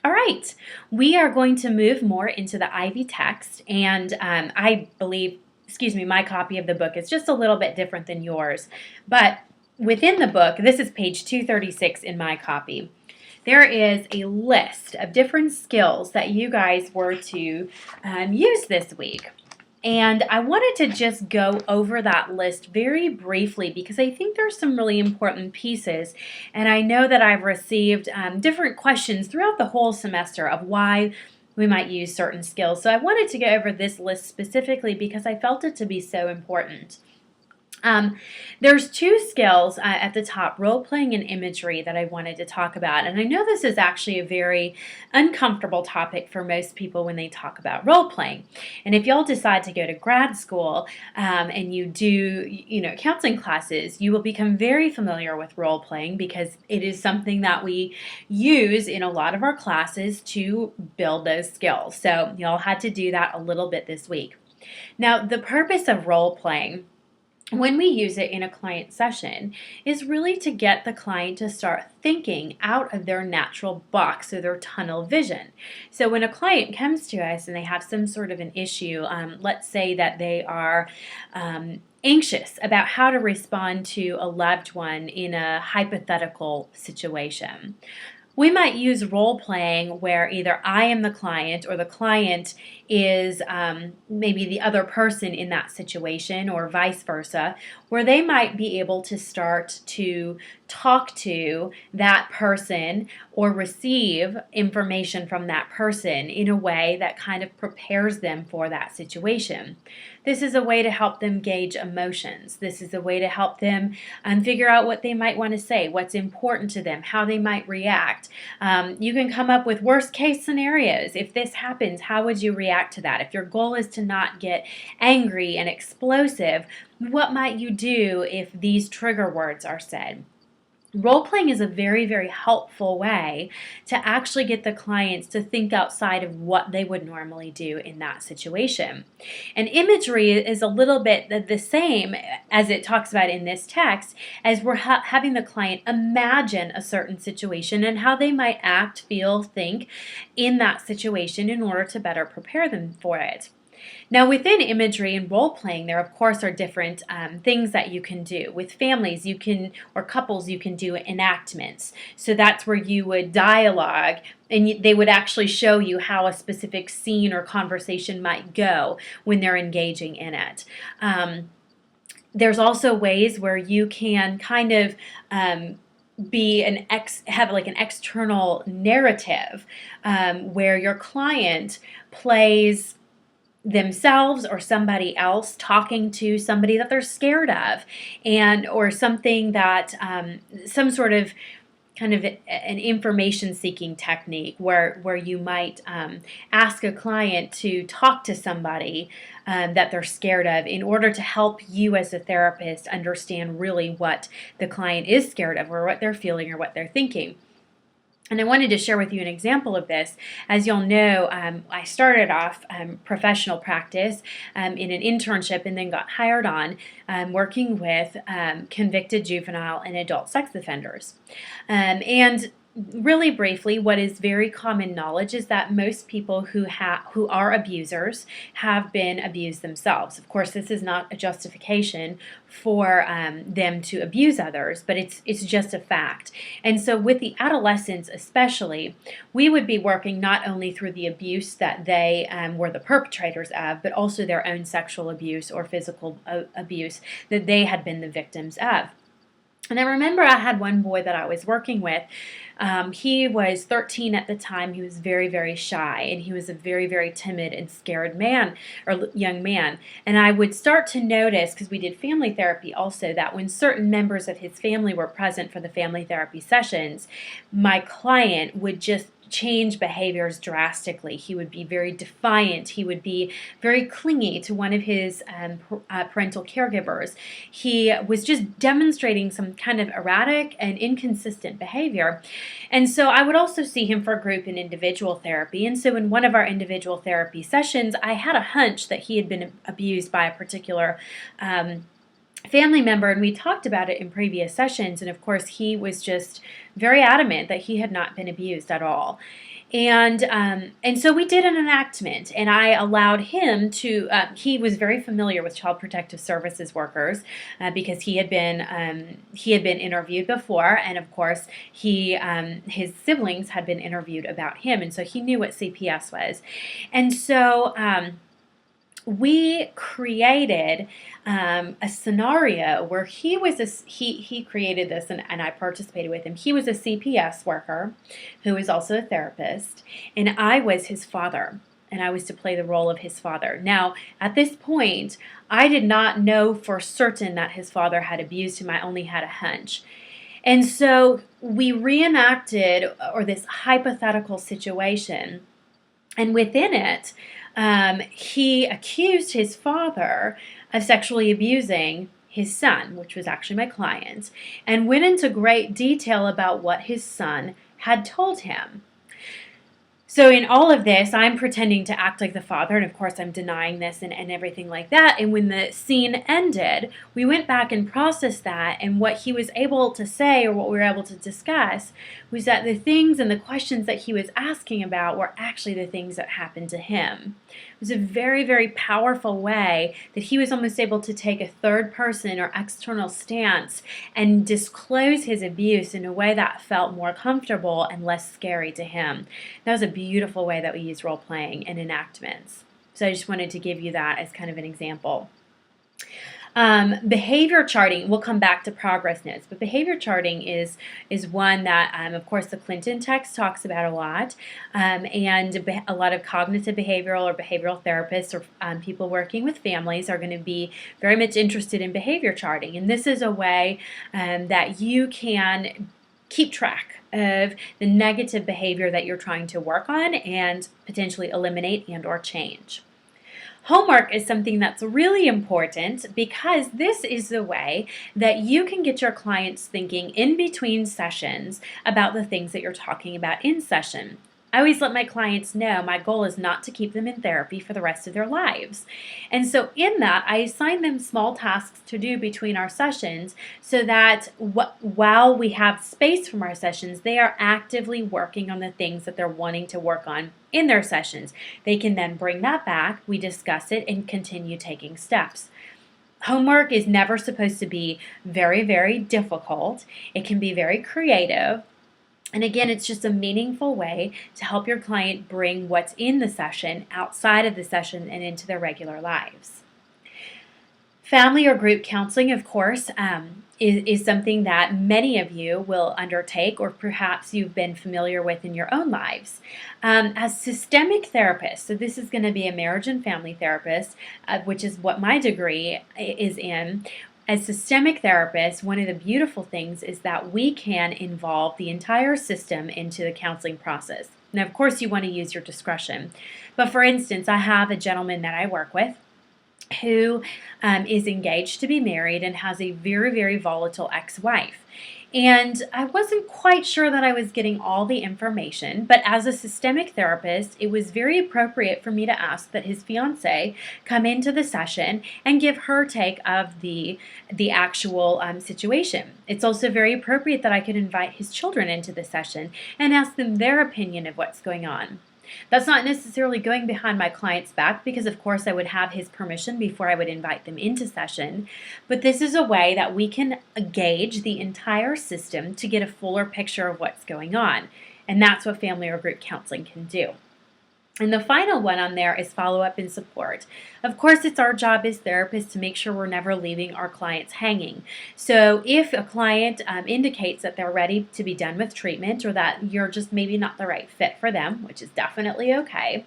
All right, we are going to move more into the Ivy text, and I believe, excuse me, my copy of the book is just a little bit different than yours. But within the book, this is page 236 in my copy, there is a list of different skills that you guys were to use this week. And I wanted to just go over that list very briefly because I think there's some really important pieces. And I know that I've received different questions throughout the whole semester of why we might use certain skills. So I wanted to go over this list specifically because I felt it to be so important. There's two skills at the top, role playing and imagery, that I wanted to talk about. And I know this is actually a very uncomfortable topic for most people when they talk about role playing. And if y'all decide to go to grad school and you do, counseling classes, you will become very familiar with role playing because it is something that we use in a lot of our classes to build those skills. So y'all had to do that a little bit this week. Now, the purpose of role playing, when we use it in a client session, is really to get the client to start thinking out of their natural box or their tunnel vision. So when a client comes to us and they have some sort of an issue, let's say that they are anxious about how to respond to a loved one in a hypothetical situation. We might use role playing where either I am the client or the client is maybe the other person in that situation, or vice versa, where they might be able to start to talk to that person or receive information from that person in a way that kind of prepares them for that situation. This is a way to help them gauge emotions. This is a way to help them figure out what they might want to say, what's important to them, how they might react. You can come up with worst case scenarios. If this happens, how would you react to that? If your goal is to not get angry and explosive, what might you do if these trigger words are said? Role playing is a very, very helpful way to actually get the clients to think outside of what they would normally do in that situation. And imagery is a little bit the same as it talks about in this text, as we're having the client imagine a certain situation and how they might act, feel, think in that situation in order to better prepare them for it. Now, within imagery and role playing, there of course are different things that you can do. With families, or couples, you can do enactments. So that's where you would dialogue and they would actually show you how a specific scene or conversation might go when they're engaging in it. There's also ways where you can kind of have like an external narrative where your client plays themselves or somebody else talking to somebody that they're scared of, or something that some sort of kind of an information seeking technique where you might ask a client to talk to somebody that they're scared of in order to help you as a therapist understand really what the client is scared of, or what they're feeling, or what they're thinking. And I wanted to share with you an example of this. As you'll know, I started off professional practice in an internship and then got hired on working with convicted juvenile and adult sex offenders. And really briefly, what is very common knowledge is that most people who are abusers have been abused themselves. Of course, this is not a justification for them to abuse others, but it's just a fact. And so with the adolescents especially, we would be working not only through the abuse that they were the perpetrators of, but also their own sexual abuse or physical abuse that they had been the victims of. And I remember I had one boy that I was working with. He was 13 at the time. He was very, very shy, and he was a very, very timid and scared man, or young man. And I would start to notice, because we did family therapy also, that when certain members of his family were present for the family therapy sessions, my client would just change behaviors drastically. He would be very defiant. He would be very clingy to one of his parental caregivers. He was just demonstrating some kind of erratic and inconsistent behavior. And so I would also see him for group and individual therapy. And so in one of our individual therapy sessions, I had a hunch that he had been abused by a particular family member, and we talked about it in previous sessions, and of course he was just very adamant that he had not been abused at all. And so we did an enactment, and I allowed him to. He was very familiar with Child Protective Services workers because he had been interviewed before, and of course his siblings had been interviewed about him, and so he knew what CPS was, and so. We created a scenario where he created this, and I participated with him. He was a CPS worker who was also a therapist, and I was his father, and I was to play the role of his father. Now, at this point, I did not know for certain that his father had abused him. I only had a hunch. And so we reenacted, or this hypothetical situation, and within it, he accused his father of sexually abusing his son, which was actually my client, and went into great detail about what his son had told him. So in all of this, I'm pretending to act like the father, and of course I'm denying this and everything like that. And when the scene ended, we went back and processed that, and what he was able to say, or what we were able to discuss, was that the things and the questions that he was asking about were actually the things that happened to him. It was a very, very powerful way that he was almost able to take a third person or external stance and disclose his abuse in a way that felt more comfortable and less scary to him. That was a beautiful way that we use role playing and enactments. So I just wanted to give you that as kind of an example. Behavior charting, we'll come back to progress notes, but behavior charting is one that, of course, the Clinton text talks about a lot, and a lot of cognitive behavioral or behavioral therapists or people working with families are going to be very much interested in behavior charting, and this is a way that you can keep track of the negative behavior that you're trying to work on and potentially eliminate and or change. Homework is something that's really important because this is the way that you can get your clients thinking in between sessions about the things that you're talking about in session. I always let my clients know my goal is not to keep them in therapy for the rest of their lives. And so in that, I assign them small tasks to do between our sessions so that while we have space from our sessions, they are actively working on the things that they're wanting to work on in their sessions. They can then bring that back, we discuss it, and continue taking steps. Homework is never supposed to be very, very difficult. It can be very creative. And again, it's just a meaningful way to help your client bring what's in the session outside of the session and into their regular lives. Family or group counseling, of course, is something that many of you will undertake, or perhaps you've been familiar with in your own lives. As systemic therapists, so this is going to be a marriage and family therapist, which is what my degree is in. As systemic therapists, one of the beautiful things is that we can involve the entire system into the counseling process. Now, of course, you want to use your discretion. But for instance, I have a gentleman that I work with who is engaged to be married and has a very, very volatile ex-wife. And I wasn't quite sure that I was getting all the information, but as a systemic therapist, it was very appropriate for me to ask that his fiance come into the session and give her take of the actual situation. It's also very appropriate that I could invite his children into the session and ask them their opinion of what's going on. That's not necessarily going behind my client's back because, of course, I would have his permission before I would invite them into session. But this is a way that we can gauge the entire system to get a fuller picture of what's going on. And that's what family or group counseling can do. And the final one on there is follow-up and support. Of course, it's our job as therapists to make sure we're never leaving our clients hanging. So if a client indicates that they're ready to be done with treatment or that you're just maybe not the right fit for them, which is definitely okay,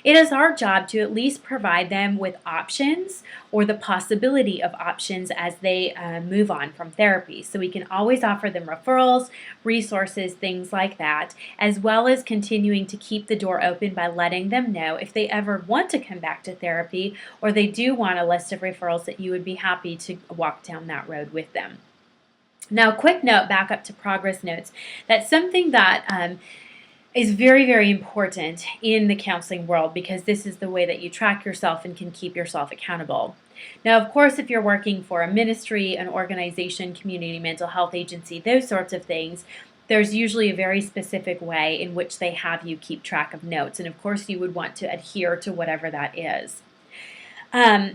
it is our job to at least provide them with options or the possibility of options as they move on from therapy. So we can always offer them referrals, resources, things like that, as well as continuing to keep the door open by letting them know if they ever want to come back to therapy or they do want a list of referrals that you would be happy to walk down that road with them. Now, a quick note back up to progress notes. That's something that is very, very important in the counseling world because this is the way that you track yourself and can keep yourself accountable. Now, of course, if you're working for a ministry, an organization, community mental health agency, those sorts of things, there's usually a very specific way in which they have you keep track of notes. And of course, you would want to adhere to whatever that is.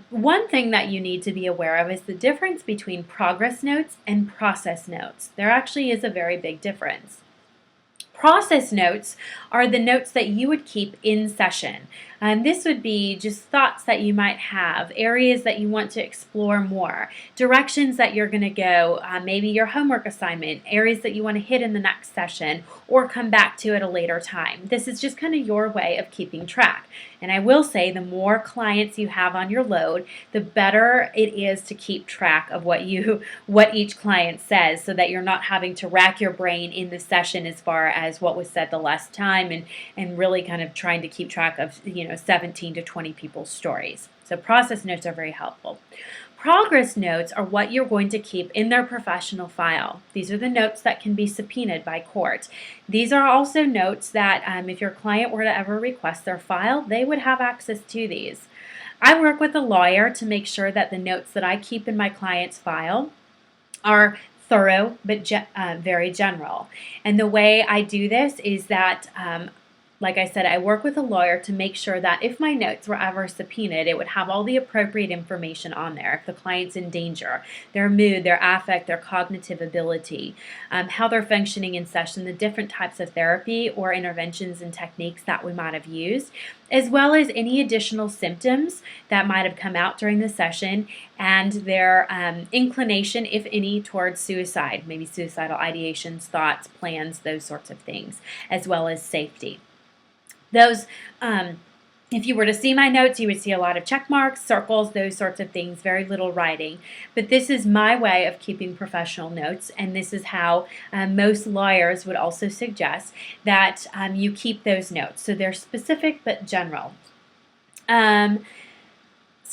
One thing that you need to be aware of is the difference between progress notes and process notes. There actually is a very big difference. Process notes are the notes that you would keep in session. This would be just thoughts that you might have, areas that you want to explore more, directions that you're going to go, maybe your homework assignment, areas that you want to hit in the next session or come back to at a later time. This is just kind of your way of keeping track. And I will say the more clients you have on your load, the better it is to keep track of what each client says, so that you're not having to rack your brain in the session as far as what was said the last time, and really kind of trying to keep track of 17 to 20 people's stories. So process notes are very helpful. Progress notes are what you're going to keep in their professional file. These are the notes that can be subpoenaed by court. These are also notes that if your client were to ever request their file, they would have access to these. I work with a lawyer to make sure that the notes that I keep in my client's file are thorough but very general. And the way I do this is that like I said, I work with a lawyer to make sure that if my notes were ever subpoenaed, it would have all the appropriate information on there. If the client's in danger, their mood, their affect, their cognitive ability, how they're functioning in session, the different types of therapy or interventions and techniques that we might have used, as well as any additional symptoms that might have come out during the session and their inclination, if any, towards suicide, maybe suicidal ideations, thoughts, plans, those sorts of things, as well as safety. Those, if you were to see my notes, you would see a lot of check marks, circles, those sorts of things, very little writing. But this is my way of keeping professional notes, and this is how most lawyers would also suggest that you keep those notes. So they're specific but general. So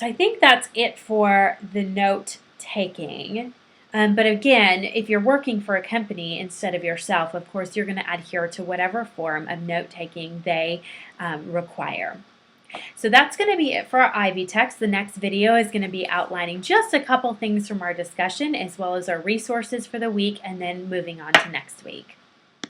I think that's it for the note taking. But again, if you're working for a company instead of yourself, of course, you're going to adhere to whatever form of note-taking they require. So that's going to be it for our Ivy text. The next video is going to be outlining just a couple things from our discussion, as well as our resources for the week, and then moving on to next week.